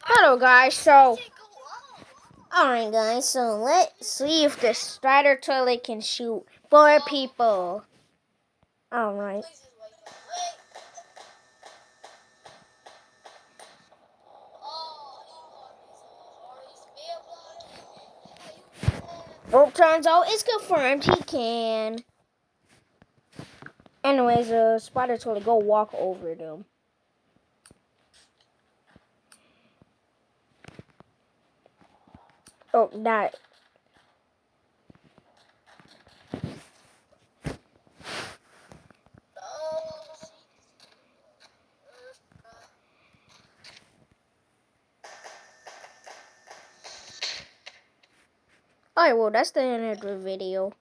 Hello guys, so alright guys, so let's see if the stridor toilet can shoot 4 people. Alright. Well, turns out it's confirmed he can. Anyways, the spider toilet go walk over them. Oh, that. Alright, well, that's the end of the video.